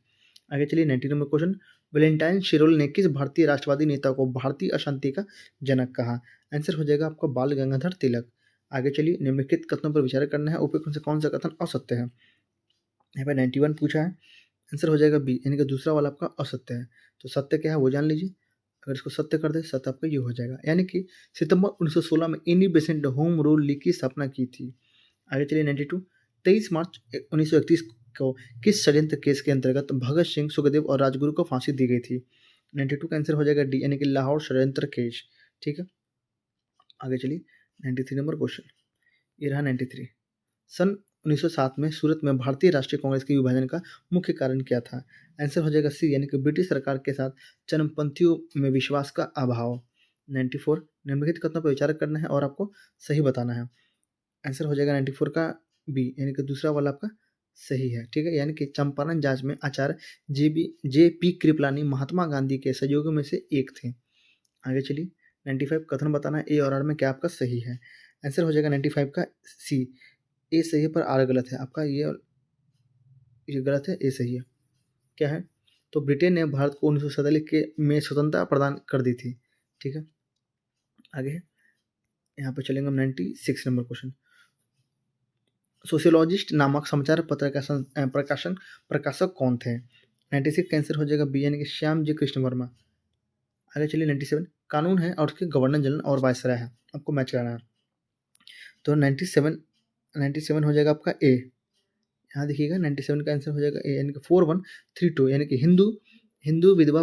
आगे चलिए 90 नंबर क्वेश्चन, वैलेंटाइन शिरोल ने किस भारतीय राष्ट्रवादी नेता को भारतीय अशांति का जनक कहा? आंसर हो जाएगा आपका बाल गंगाधर तिलक। आगे चलिए, निम्नलिखित कथनों पर विचार करना है, उपयुक्त में से कौन सा कथन असत्य है। यहाँ पे 91 पूछा है, आंसर हो जाएगा बी, यानी कि दूसरा वाला आपका असत्य है। तो सत्य क्या है वो जान लीजिए। अगर इसको सत्य कर दे, सत्य आपका ये हो जाएगा, यानी कि सितंबर 1916 में Annie Besant home rule league की स्थापना की थी। आगे चलिए 92, 23 मार्च 1931 को किस षड्यंत्र केस के अंतर्गत भगत सिंह, सुखदेव और राजगुरु को फांसी दी गई थी? 92 का आंसर हो जाएगा डी, यानी कि लाहौर षड्यंत्र केस, ठीक है। आगे चलिए 93 नंबर क्वेश्चन, ये रहा 93। सन 1907 में सूरत में भारतीय राष्ट्रीय कांग्रेस के विभाजन का मुख्य कारण क्या था? आंसर हो जाएगा सी, यानी कि ब्रिटिश सरकार के साथ चरमपंथियों में विश्वास का अभाव। 94, निम्नलिखित कथनों पर विचार करना है और आपको सही बताना है। आंसर हो जाएगा 94 का बी, यानी कि दूसरा वाला आपका सही है, ठीक है। यानी कि चंपारण जांच में आचार्य जे पी कृपलानी महात्मा गांधी के सहयोगियों में से एक थे। आगे चलिए 95, कथन बताना है ए और आर में क्या आपका सही है। आंसर हो जाएगा 95 का सी, ए सही है पर आर गलत है आपका। ये गलत है, ए सही है। क्या है? तो ब्रिटेन ने भारत को 1947 के में स्वतंत्रता प्रदान कर दी थी, ठीक है। आगे है, यहाँ पे चलेंगे हम 96 नंबर क्वेश्चन, सोशियोलॉजिस्ट नामक समाचार पत्र का प्रकाशक कौन थे? 96 का आंसर हो जाएगा बी, यानी कि श्याम जी कृष्ण वर्मा। आगे चलिए 97, कानून है और उसके गवर्नर जनरल और वायसराय है, आपको मैच कराना है। तो 97 हो जाएगा आपका ए। यहाँ देखिएगा 97 का आंसर हो जाएगा ए, यानी कि 4132, यानी कि हिंदू हिंदू विधवा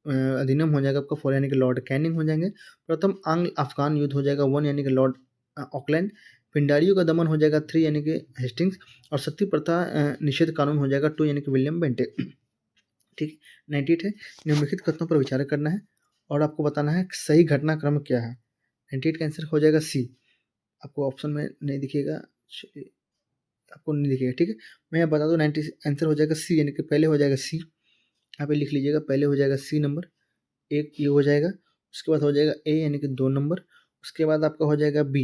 अधिनियम हो जाएगा आपका 4 यानी कि लॉर्ड कैनिंग हो जाएंगे। प्रथम आंग्ल अफगान युद्ध हो जाएगा 1 यानी कि लॉर्ड ऑकलैंड। पिंडारियों का दमन हो जाएगा 3 यानी कि हेस्टिंग्स। और सती प्रथा निषेध कानून हो जाएगा 2 यानी कि विलियम बेंटिक। ठीक, 98 है, निम्नलिखित कथनों पर विचार करना है और आपको बताना है कि सही घटनाक्रम क्या है। 98 का आंसर हो जाएगा सी। आपको ऑप्शन में नहीं दिखेगा, आपको नहीं दिखेगा, ठीक है। मैं यहाँ बता दूँ, 90 आंसर हो जाएगा सी, यानी कि पहले हो जाएगा सी। यहाँ पे लिख लीजिएगा, पहले हो जाएगा सी नंबर, एक ये हो जाएगा। उसके बाद हो जाएगा ए यानी कि 2 नंबर। उसके बाद आपका हो जाएगा बी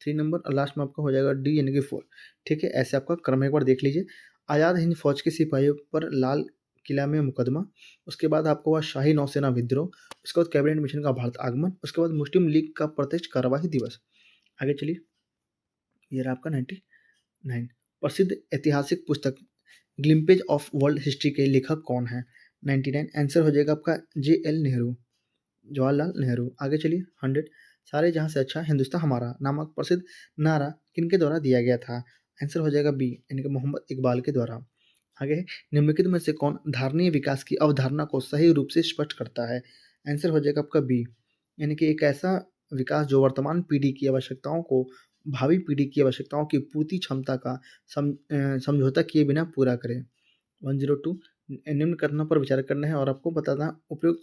3 नंबर और लास्ट में आपका हो जाएगा डी यानी कि 4। ठीक है, ऐसे आपका क्रम एक बार देख लीजिए। आज़ाद हिंद फौज के सिपाहियों पर लाल किला में मुकदमा। उसके बाद आपको हुआ शाही नौसेना विद्रोह। उसके बाद कैबिनेट मिशन का भारत आगमन। उसके बाद मुस्लिम लीग का प्रत्यक्ष कार्यवाही दिवस। आगे चलिए, ये रहा आपका 99। प्रसिद्ध ऐतिहासिक पुस्तक ग्लिम्पेज ऑफ वर्ल्ड हिस्ट्री के लेखक कौन है। 99 आंसर हो जाएगा आपका JL नेहरू, जवाहरलाल नेहरू। आगे चलिए, 100। सारे जहां से अच्छा हिंदुस्तान हमारा नामक प्रसिद्ध नारा किनके द्वारा दिया गया था। आंसर हो जाएगा बी यानी कि मोहम्मद इकबाल के द्वारा। आगे है, निम्नलिखित में से कौन धारणीय विकास की अवधारणा को सही रूप से स्पष्ट करता है। आंसर हो जाएगा आपका बी, यानी कि एक ऐसा विकास जो वर्तमान पीढ़ी की आवश्यकताओं को भावी पीढ़ी की आवश्यकताओं की पूर्ति क्षमता का समझौता किए बिना पूरा करे। 102 निम्न कथनों पर विचार करना है और आपको बताना उपयुक्त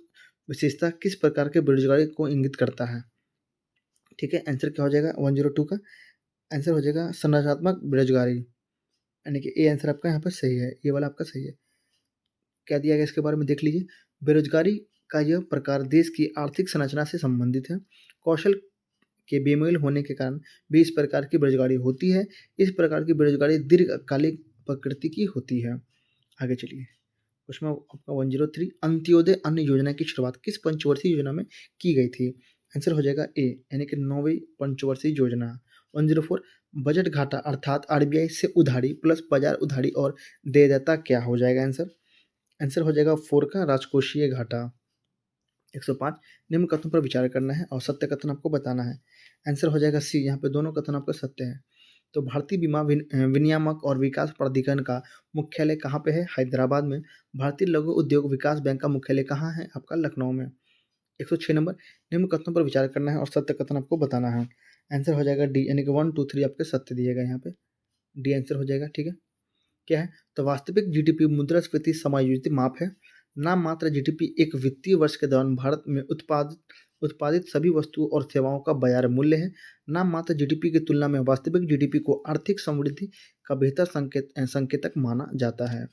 विशेषता किस प्रकार के बेरोजगारी को इंगित करता है। ठीक है, आंसर क्या हो जाएगा 102 का आंसर हो जाएगा संरचनात्मक बेरोजगारी, यानी कि ए आंसर आपका यहाँ पर सही है, ये वाला आपका सही है। क्या दिया गया इसके बारे में देख लीजिए। बेरोजगारी का यह प्रकार देश की आर्थिक संरचना से संबंधित है। कौशल के बेमेल होने के कारण भी इस प्रकार की बेरोजगारी होती है। इस प्रकार की बेरोजगारी दीर्घकालिक प्रकृति की होती है। आगे चलिए, उसमें आपका 103 अंत्योदय अन्न योजना की शुरुआत किस पंचवर्षीय योजना में की गई थी। आंसर हो जाएगा ए, यानी कि 9वीं पंचवर्षीय योजना। 104 बजट घाटा अर्थात RBI से उधारी प्लस बाजार उधारी और देयता क्या हो जाएगा। आंसर आंसर हो जाएगा 4 का राजकोषीय घाटा। 105 निम्न कथनों पर विचार करना है और सत्य कथन आपको बताना है। आंसर हो जाएगा सी, यहाँ पे दोनों कथन आपका सत्य है। तो भारतीय बीमा विनियामक और विकास प्राधिकरण का मुख्यालय कहाँ पे है। हैदराबाद में। भारतीय लघु उद्योग विकास बैंक का मुख्यालय कहाँ है, आपका लखनऊ में। 106 नंबर निम्न कथनों पर विचार करना है और सत्य कथन आपको बताना है। आंसर हो जाएगा डी, यानी कि 1 2 3 आपके सत्य दिए गए, यहाँ पे डी आंसर हो जाएगा। ठीक है, क्या है, तो वास्तविक जीडीपी मुद्रास्फीति समायोजित माप है। नाम मात्र जीडीपी एक वित्तीय वर्ष के दौरान भारत में उत्पादित सभी वस्तुओं और सेवाओं का बाजार मूल्य है। नाम मात्र जीडीपी की तुलना में वास्तविक जीडीपी को आर्थिक समृद्धि का बेहतर संकेतक माना जाता है।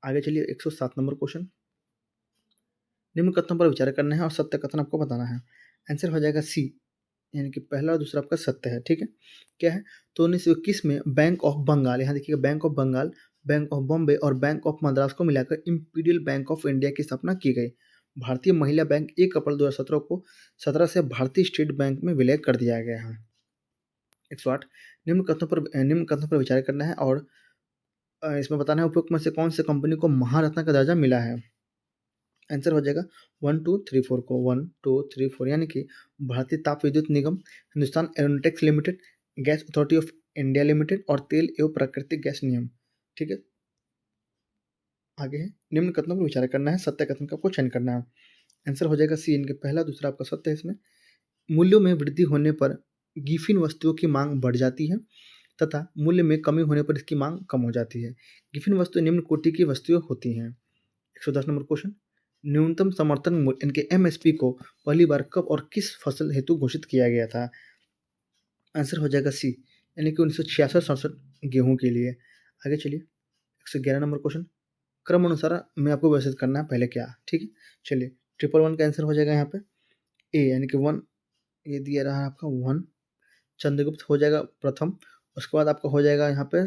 आगे चलिए, 107 नंबर क्वेश्चन। निम्न कथनों पर विचार करना है और सत्य कथन आपको बताना है। आंसर हो जाएगा सी, यानी कि पहला और दूसरा आपका सत्य है। ठीक है, क्या है, तो 1921 में बैंक ऑफ बंगाल, यहाँ देखिएगा bank of Bengal, bank of Bombay और बैंक ऑफ मद्रास को मिलाकर इंपीरियल बैंक ऑफ इंडिया की स्थापना की गई। भारतीय महिला बैंक 1 अप्रैल 2017 को 17 से भारतीय स्टेट बैंक में विलय कर दिया गया है। 108 निम्न कथनों पर विचार करना है और इसमें बताना है उपयुक्त में से कौन से कंपनी को महारत्न का दर्जा मिला है। आंसर हो जाएगा 1 2 3 4 को 1 2 3 4, यानी कि Bharatiya Tap Vidyut Nigam, Hindustan Aeronautics Limited, gas authority of India limited और तेल एवं प्राकृतिक गैस नियम। ठीक है, आगे है, निम्न कथनों पर विचार करना है, सत्य कथन का आपको चयन करना है। आंसर हो जाएगा सी, इनके पहला दूसरा आपका सत्य है। इसमें मूल्यों में वृद्धि होने पर गिफिन वस्तुओं की मांग बढ़ जाती है तथा मूल्य में कमी होने पर इसकी मांग कम हो जाती है। गिफिन वस्तुएं निम्न कोटि की वस्तुएं होती हैं। 110 नंबर क्वेश्चन। न्यूनतम समर्थन मूल्य इनके MSP को पहली बार कब और किस फसल हेतु घोषित किया गया था। आंसर हो जाएगा सी, यानी कि 1966-67 गेहूं के लिए। आगे चलिए, 111 नंबर क्वेश्चन। क्रम अनुसार में आपको व्यवस्थित करना है पहले क्या। ठीक है, चलिए, 111 का आंसर हो जाएगा यहाँ पे ए, यानी कि 1, ये दिया रहा आपका 1, चंद्रगुप्त हो जाएगा प्रथम। उसके बाद आपका हो जाएगा यहाँ पे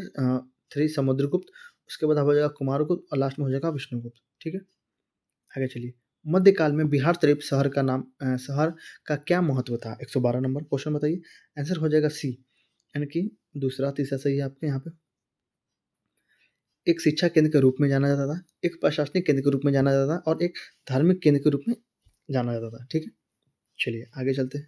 3 समुद्रगुप्त। उसके बाद हो जाएगा कुमारगुप्त और लास्ट में हो जाएगा विष्णुगुप्त। ठीक है, आगे चलिए, मध्यकाल में बिहार शरीफ शहर का नाम शहर का क्या महत्व था। 112 नंबर क्वेश्चन बताइए। आंसर हो जाएगा सी, यानी कि दूसरा तीसरा सही है आपके यहाँ पे। एक शिक्षा केंद्र के रूप में जाना जाता था, एक प्रशासनिक केंद्र के रूप में जाना जाता था और एक धार्मिक केंद्र के रूप में जाना जाता था। ठीक है, चलिए आगे चलते हैं।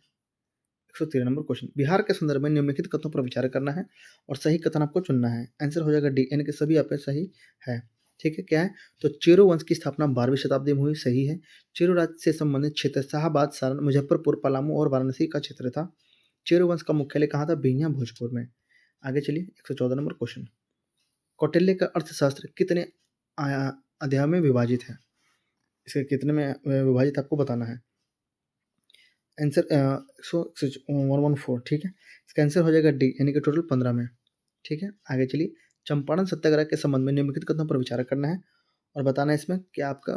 113 नंबर क्वेश्चन। बिहार के संदर्भ में निम्नलिखित कथनों पर विचार करना है और सही कथन आपको चुनना है। आंसर हो जाएगा डी, यानी कि सभी आप सही है। ठीक है, क्या है? तो चेरो वंश की स्थापना 12वीं शताब्दी में हुई, सही है। चेरो राज्य से संबंधित क्षेत्र शाहाबाद, सारण, मुजफ्फरपुर, पलामू और वाराणसी का क्षेत्र था। चेरो वंश का मुख्यालय कहाँ था? बिहियां, भोजपुर में। आगे चलिए, 114 नंबर क्वेश्चन। कौटिल्य का अर्थशास्त्र कितने अध्याय में विभाजित है? इसके कितने में विभाजित आपको बताना है। आंसर 114, ठीक है। इसका आंसर हो जाएगा डी, यानी कि टोटल 15 में। ठीक है, आगे चलिए। चंपारण सत्याग्रह के संबंध में निम्नलिखित कथनों पर विचार करना है और बताना है इसमें कि आपका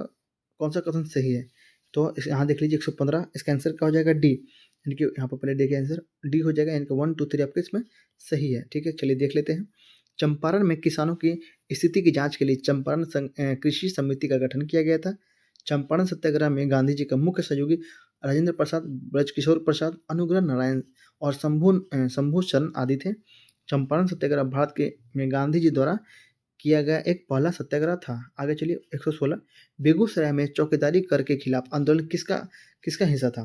कौन सा कथन सही है। तो यहाँ देख लीजिए 115, इसका आंसर क्या हो जाएगा? डी, यानी कि यहाँ पर पहले देखिए आंसर डी हो जाएगा, यानी कि 1 2 3 आपके इसमें सही है। ठीक है, चलिए देख लेते हैं। चंपारण में किसानों की स्थिति की जांच के लिए चंपारण कृषि समिति का गठन किया गया था। चंपारण सत्याग्रह में गांधी जी का मुख्य सहयोगी राजेंद्र प्रसाद, ब्रजकिशोर प्रसाद, अनुग्रह नारायण और शंभू शरण आदि थे। चंपारण सत्याग्रह भारत के में गांधी जी द्वारा किया गया एक पहला सत्याग्रह था। आगे चलिए, 116। बेगूसराय में चौकीदारी कर के खिलाफ आंदोलन किसका किसका हिस्सा था?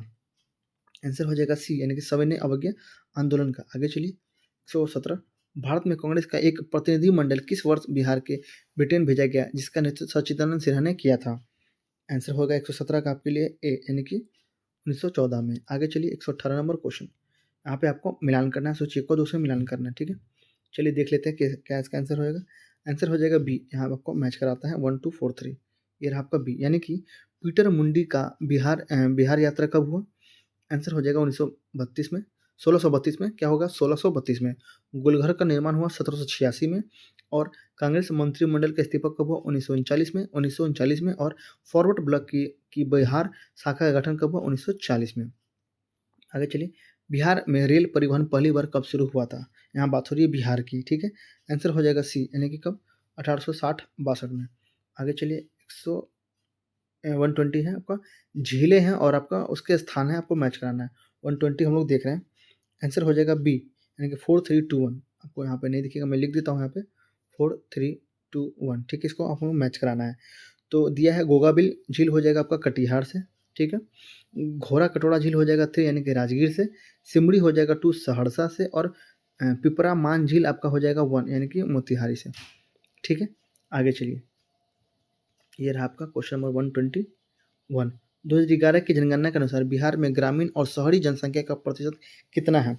आंसर हो जाएगा सी, यानी कि सविनय अवज्ञा आंदोलन का। आगे चलिए, 117। भारत में कांग्रेस का एक प्रतिनिधि मंडल किस वर्ष बिहार के ब्रिटेन भेजा गया, जिसका नेतृत्व सच्चिदानंद सिन्हा ने किया था? आंसर होगा 117 का आपके लिए ए, यानी कि 1914 में। आगे चलिए, 118 नंबर क्वेश्चन। यहाँ पे आपको मिलान करना है, सोचिए को दूसरे मिलान करना है। ठीक है, चलिए देख लेते हैं क्या इसका आंसर होएगा। आंसर हो जाएगा बी, यहाँ आपको मैच कराता है 1 2 4 3। ये रहा आपका बी, यानी कि पीटर मुंडी का बिहार यात्रा कब हुआ? आंसर हो जाएगा 1932 में, 1632 में। क्या होगा? 1632 में। गोलघर का निर्माण हुआ 1786 में। और कांग्रेस मंत्रिमंडल का इस्तीफा कब हुआ? 1939 में। और फॉरवर्ड ब्लॉक की बिहार शाखा का गठन कब हुआ? 1940 में। आगे चलिए, बिहार में रेल परिवहन पहली बार कब शुरू हुआ था? यहाँ बात हो रही है बिहार की। ठीक है, आंसर हो जाएगा सी, यानी कि कब? 1860-62 में। आगे चलिए, 120 है आपका, झीलें हैं और आपका उसके स्थान है, आपको मैच कराना है। 120 हम लोग देख रहे हैं, आंसर हो जाएगा बी, यानी कि 4321। आपको यहाँ पे नहीं दिखेगा, मैं लिख देता हूँ यहाँ पे 4321। ठीक है, इसको आपको मैच कराना है। तो दिया है गोगाबिल झील हो जाएगा आपका कटिहार से। ठीक है, घोड़ा कटोरा झील हो जाएगा 3, यानी कि राजगीर से। सिमड़ी हो जाएगा 2, सहरसा से। और पिपरा मान झील आपका हो जाएगा 1, यानी कि मोतिहारी से। ठीक है, आगे चलिए। ये रहा आपका क्वेश्चन नंबर 121। 2011 की जनगणना के अनुसार बिहार में ग्रामीण और शहरी जनसंख्या का प्रतिशत कितना है?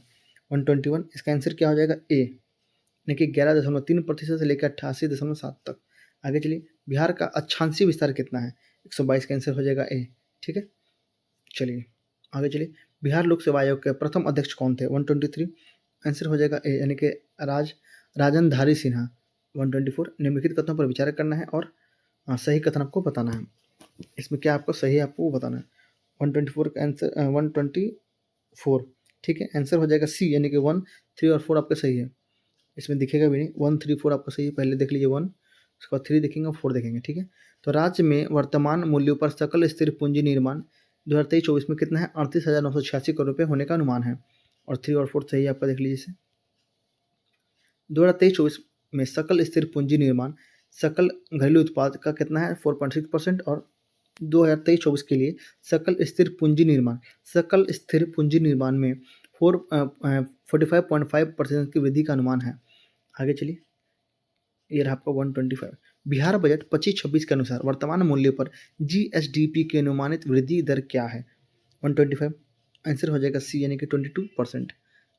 121, इसका आंसर क्या हो जाएगा? ए, यानी कि 11.3% से लेकर 88.7 तक। आगे चलिए, बिहार का अक्षांशीय विस्तार कितना है? 122 का आंसर हो जाएगा ए। ठीक है, चलिए आगे चलिए। बिहार लोक सेवा आयोग के प्रथम अध्यक्ष कौन थे? 123, आंसर हो जाएगा ए, यानी कि राजन धारी सिन्हा। 124, निम्नलिखित कथनों पर विचार करना है और सही कथन आपको बताना है। इसमें क्या आपको सही है आपको वो बताना है। 124 का आंसर 124, ठीक है, आंसर हो जाएगा सी, यानी कि 1 3 और 4 आपका सही है। इसमें दिखेगा भी नहीं, 1 3 4 आपका सही है। पहले देख लीजिए 1, उसके बाद 3 देखेंगे और 4 देखेंगे। ठीक है, तो राज्य में वर्तमान मूल्यों पर सकल स्थिर पूंजी निर्माण 2023-24 में कितना है? 38,986 करोड़ रुपये होने का अनुमान है। और 3 और 4 सही है आपका, देख लीजिए इसे। 2023-24 में सकल स्थिर पूंजी निर्माण सकल घरेलू उत्पाद का कितना है? 4.6%। और 2023-24 के लिए सकल स्थिर पूंजी निर्माण में 45.5% की वृद्धि का अनुमान है। आगे चलिए, ये रहा आपका 125। बिहार बजट 25-26 के अनुसार वर्तमान मूल्य पर जीएसडीपी की अनुमानित वृद्धि दर क्या है? 125, आंसर हो जाएगा सी, यानी कि 22%।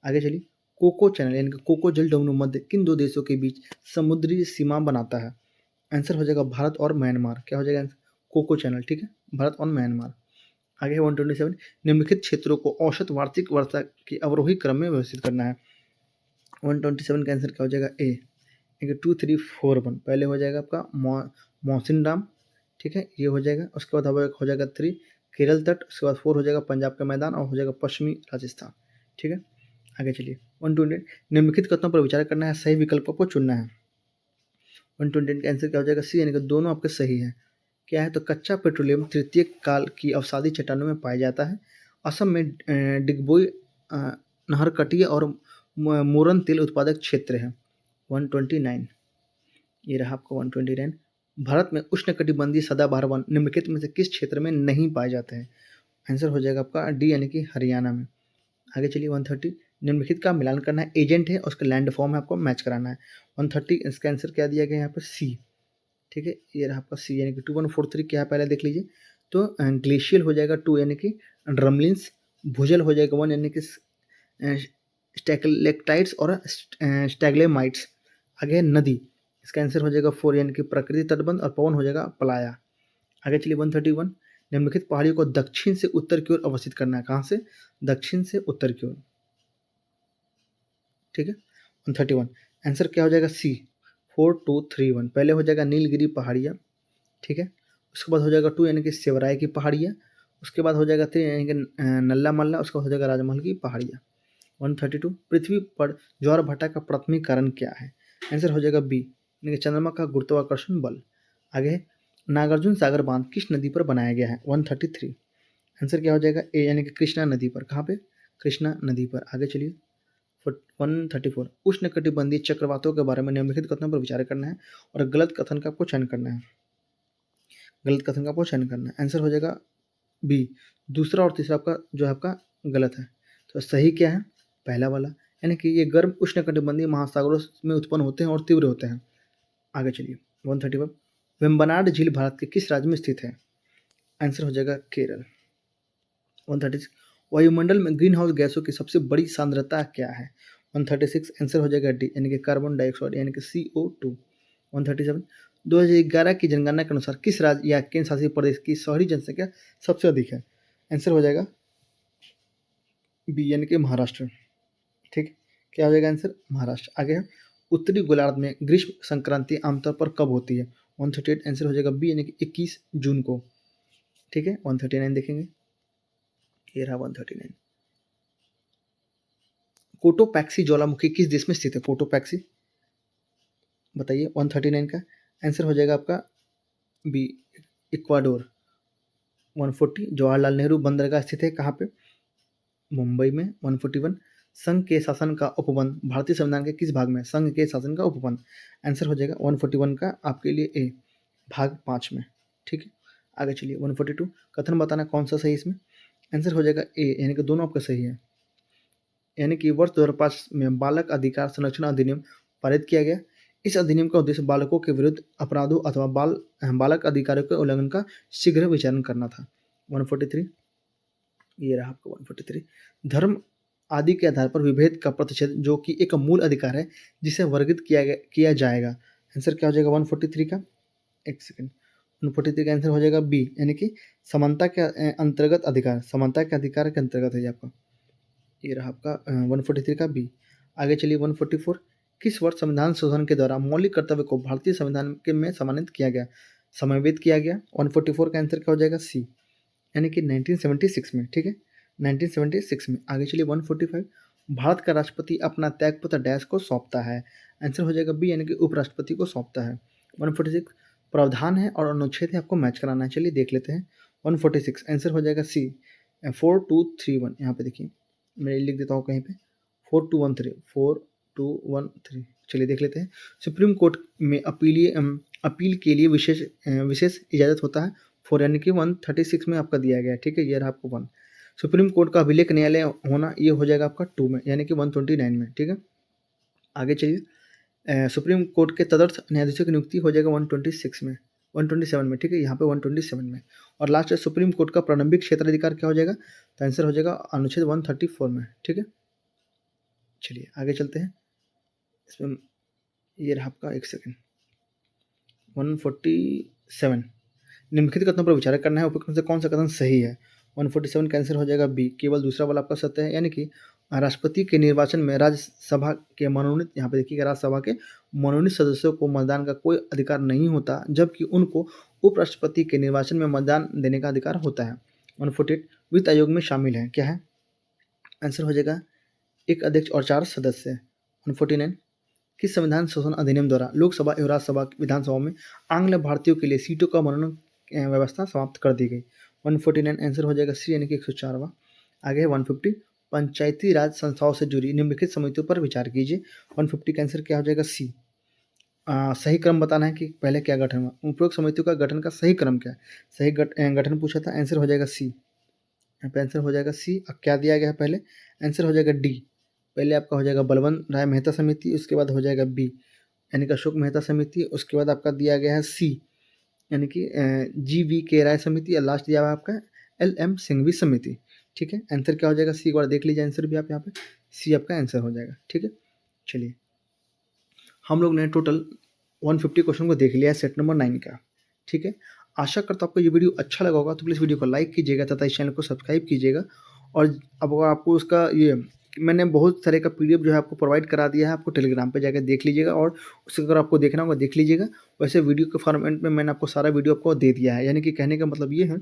आगे चलिए, कोको चैनल यानी कि कोको जल डोंगनू मध्य किन दो देशों के बीच समुद्री सीमा बनाता है? आंसर हो जाएगा भारत और म्यांमार। क्या हो जाएगा आंसर? Cocoa channel. ठीक है, भारत और म्यांमार। आगे है 127, निम्नलिखित क्षेत्रों को औसत वार्षिक वर्षा के अवरोही क्रम में व्यवस्थित करना है। 127 का आंसर क्या हो जाएगा? ए, 2 3 4 1। पहले हो जाएगा आपका मौसिन राम। ठीक है, ये हो जाएगा। उसके बाद हो जाएगा 3 केरल तट। उसके बाद 4 हो जाएगा पंजाब का मैदान और हो जाएगा पश्चिमी राजस्थान। ठीक है, आगे चलिए। 128, निम्नलिखित कथनों पर विचार करना है, सही विकल्पों को चुनना है। 128 का आंसर क्या हो जाएगा? सी, यानी कि दोनों आपके सही है। क्या है? तो कच्चा पेट्रोलियम तृतीय काल की अवसादी चट्टानों में पाया जाता है। असम में डिगबोई नाहरकटिया और मोरन तेल उत्पादक क्षेत्र है। 129, ये रहा आपका 129। भारत में उष्णकटिबंधीय सदाबहार वन निम्नलिखित में से किस क्षेत्र में नहीं पाए जाते हैं? आंसर हो जाएगा आपका डी, यानी कि हरियाणा में। आगे चलिए 130, निम्नलिखित का मिलान करना है। एजेंट है, उसका लैंड फॉर्म है, आपको मैच कराना है। 130, इसका आंसर क्या दिया गया यहाँ पर? सी। ठीक है, ये रहा आपका सी यानी कि 2143 क्या है पहले देख लीजिए। तो ग्लेशियल हो जाएगा 2 यानी कि ड्रमलिन्स, भूजल हो जाएगा 1 यानी कि स्टैलेक्टाइट्स और स्टैग्लेमाइट्स। आगे है नदी, इसका आंसर हो जाएगा 4 यानी कि प्रकृति तटबंध, और पवन हो जाएगा पलाया। आगे चलिए 131, निम्नलिखित पहाड़ियों को दक्षिण से उत्तर की ओर अवस्थित करना है। कहाँ से? दक्षिण से उत्तर की ओर, ठीक है। 131 आंसर क्या हो जाएगा? सी 4231। पहले हो जाएगा नीलगिरी पहाड़ियाँ, ठीक है। उसके बाद हो जाएगा 2 यानी कि सेवराय की पहाड़ियाँ। उसके बाद हो जाएगा 3 यानी कि नल्ला मल्ला। उसके बाद हो जाएगा राजमहल की पहाड़ियाँ। 132 पृथ्वी पर ज्वारभाटा का प्राथमिक कारण क्या है? आंसर हो जाएगा बी यानी कि चंद्रमा का गुरुत्वाकर्षण बल। आगे है नागार्जुन सागर बांध किस नदी पर बनाया गया है? 133 आंसर क्या हो जाएगा? ए यानी कि कृष्णा नदी पर। कहाँ पे? कृष्णा नदी पर। आगे चलिए 134 उष्णकटिबंधीय चक्रवातों के बारे में निम्नलिखित कथनों पर विचार करना है और गलत कथन का आपको चयन करना है। गलत कथन का आपको चयन करना है। आंसर हो जाएगा बी, दूसरा और तीसरा आपका जो है आपका गलत है। तो सही क्या है? पहला वाला, यानी कि ये गर्म उष्णकटिबंधीय महासागरों में उत्पन्न होते हैं और तीव्र होते हैं। आगे चलिए 131 वेम्बनाड झील भारत के किस राज्य में स्थित है? आंसर हो जाएगा केरल। 136 वायुमंडल में ग्रीन हाउस गैसों की सबसे बड़ी सांद्रता क्या है? 136 आंसर हो जाएगा डी यानी कि कार्बन डाइऑक्साइड यानी कि CO2। 137 2011 की जनगणना के अनुसार किस राज्य या केंद्र शासित प्रदेश की शहरी जनसंख्या सबसे अधिक है? आंसर हो जाएगा बी यानी कि महाराष्ट्र, ठीक। क्या हो जाएगा आंसर? महाराष्ट्र। आगे है उत्तरी गोलार्ध में ग्रीष्म संक्रांति आमतौर पर कब होती है? 138 आंसर हो जाएगा बी यानी कि 21 जून को, ठीक है। 139 देखेंगे, ये रहा 139 कोटोपैक्सी ज्वालामुखी किस देश में स्थित है? कोटोपैक्सी बताइए। 139 का आंसर हो जाएगा आपका बी इक्वाडोर। 140 जवाहरलाल नेहरू बंदरगाह स्थित है कहाँ पे? मुंबई में। 141 संघ के शासन का उपबंध भारतीय संविधान के किस भाग में? संघ के शासन का उपबंध। आंसर हो जाएगा 141 का आपके लिए ए, भाग 5 में, ठीक है। आगे चलिए 142 कथन बताना कौन सा सही इसमें? आंसर हो जाएगा ए यानी कि दोनों आपका सही है। यानी कि वर्ष 2005 में बालक अधिकार संरक्षण अधिनियम पारित किया गया। इस अधिनियम का उद्देश्य बालकों के विरुद्ध अपराधों अथवा बालक अधिकारों के उल्लंघन का शीघ्र विचारण करना था। 143 ये रहा आपका 143 धर्म आदि के आधार पर विभेद का प्रतिषेध जो कि एक मूल अधिकार है जिसे वर्गित किया जाएगा। आंसर क्या हो जाएगा 143 का? एक सेकंड, 143 का आंसर हो जाएगा बी यानी कि समानता के अंतर्गत अधिकार। समानता के अधिकार के अंतर्गत है ये आपका, ये रहा आपका 143 का बी। आगे चलिए 144 किस वर्ष संविधान संशोधन के द्वारा मौलिक कर्तव्य को भारतीय संविधान के में समानित किया गया, समन्वित किया गया? 144 का आंसर क्या हो जाएगा? सी यानी कि 1976 में, ठीक है, 1976 में। आगे चलिए 145 भारत का राष्ट्रपति अपना त्यागपत्र डैश को सौंपता है? आंसर हो जाएगा बी यानी कि उपराष्ट्रपति को सौंपता है। 146 प्रावधान है और अनुच्छेद है, आपको मैच कराना है। चलिए देख लेते हैं। 146 आंसर हो जाएगा सी 4231। यहाँ पे देखिए मैं लिख देता हूँ कहीं पे 4213। चलिए देख लेते हैं। सुप्रीम कोर्ट में अपील के लिए विशेष इजाज़त होता है 4 यानी कि 136 में आपका दिया गया है, ठीक है। ये रहा आपको 1। सुप्रीम कोर्ट का अभिलेख न्यायालय होना ये हो जाएगा आपका 2 में यानी कि 129 में, ठीक है। आगे चलिए सुप्रीम कोर्ट के तदर्थ न्यायाधीशों की नियुक्ति हो जाएगा 126 में, 127 में, ठीक है। यहाँ पे 127 में। और लास्ट है सुप्रीम कोर्ट का प्रारंभिक क्षेत्राधिकार क्या हो जाएगा? तो आंसर हो जाएगा अनुच्छेद 134 में, ठीक है। चलिए आगे चलते हैं। इसमें ये रहा आपका एक सेकेंड 147 निम्नलिखित कथनों पर विचार करना है, उपयुक्त में से कौन सा कथन सही है? 147 का आंसर हो जाएगा बी, केवल दूसरा वाला आपका सत्य है। यानी कि राष्ट्रपति के निर्वाचन में राज्यसभा के मनोनीत, यहाँ पे देखिएगा, राज्यसभा के मनोनीत सदस्यों को मतदान का कोई अधिकार नहीं होता, जबकि उनको उपराष्ट्रपति के निर्वाचन में मतदान देने का अधिकार होता है। 148 वित्त आयोग में शामिल है, क्या है? आंसर हो जाएगा एक अध्यक्ष और 4 सदस्य। 149 किस संविधान संशोधन अधिनियम द्वारा लोकसभा एवं राज्यसभा विधानसभा में आंग्ल भारतीयों के लिए सीटों का मनोनयन व्यवस्था समाप्त कर दी गई? 149 आंसर हो जाएगा सी यानी कि 104वां। आगे है 150 पंचायती राज संस्थाओं से जुड़ी निम्नलिखित समितियों पर विचार कीजिए। 150 का आंसर क्या हो जाएगा? सी। सही क्रम बताना है कि पहले क्या गठन हुआ। उपरोक्त समितियों का गठन का सही क्रम क्या है? सही गठन पूछा था, आंसर हो जाएगा सी। यहाँ पे आंसर हो जाएगा सी। अब क्या दिया गया है पहले? आंसर हो जाएगा डी। पहले आपका हो जाएगा बलवंत राय मेहता समिति, उसके बाद हो जाएगा बी यानी कि अशोक मेहता समिति, उसके बाद आपका दिया गया है सी यानी कि जी.वी. के राय समिति, और लास्ट दिया हुआ है आपका एल.एम. सिंघवी समिति। ठीक है, आंसर क्या हो जाएगा? सी। एक बार देख लीजिए आंसर भी आप यहाँ पे, सी आपका आंसर हो जाएगा। ठीक है, चलिए हम लोग ने टोटल 150 क्वेश्चन को देख लिया है सेट नंबर 9 का। ठीक है, आशा करता हूँ आपको ये वीडियो अच्छा लगा होगा, तो प्लीज़ वीडियो को लाइक कीजिएगा तथा इस चैनल को सब्सक्राइब कीजिएगा। और अब अगर आपको उसका ये मैंने बहुत तरह का पीडीएफ जो है आपको प्रोवाइड करा दिया है, आपको टेलीग्राम पे जाकर देख लीजिएगा, और उससे अगर आपको देखना होगा देख लीजिएगा। वैसे वीडियो के फॉर्मेट में मैंने आपको सारा वीडियो आपको दे दिया है, यानी कि कहने का मतलब ये है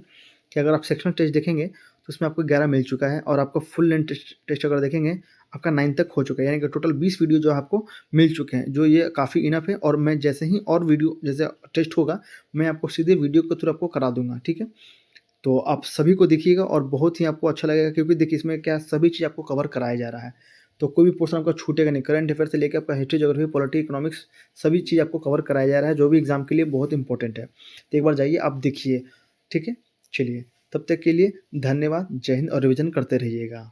कि अगर आप सेक्शनल टेस्ट देखेंगे तो उसमें आपको 11 मिल चुका है, और आपको फुल लेंथ टेस्ट अगर देखेंगे आपका 9 तक हो चुका है, यानी कि टोटल 20 वीडियो जो आपको मिल चुके हैं, जो ये काफ़ी इनफ है। और मैं जैसे ही और वीडियो जैसे टेस्ट होगा मैं आपको सीधे वीडियो के थ्रू आपको करा दूंगा। ठीक है, तो आप सभी को देखिएगा और बहुत ही आपको अच्छा लगेगा, क्योंकि देखिए इसमें क्या सभी चीज़ आपको कवर कराया जा रहा है, तो कोई भी पोर्शन आपका छूटेगा नहीं। करंट अफेयर से लेकर आपका हिस्ट्री, ज्योग्राफी, पॉलिटी, इकोनॉमिक्स सभी चीज़ आपको कवर कराया जा रहा है, जो भी एग्जाम के लिए बहुत इंपॉर्टेंट है। तो एक बार जाइए आप देखिए। ठीक है, चलिए तब तक के लिए धन्यवाद, जय हिंद, और रिविजन करते रहिएगा।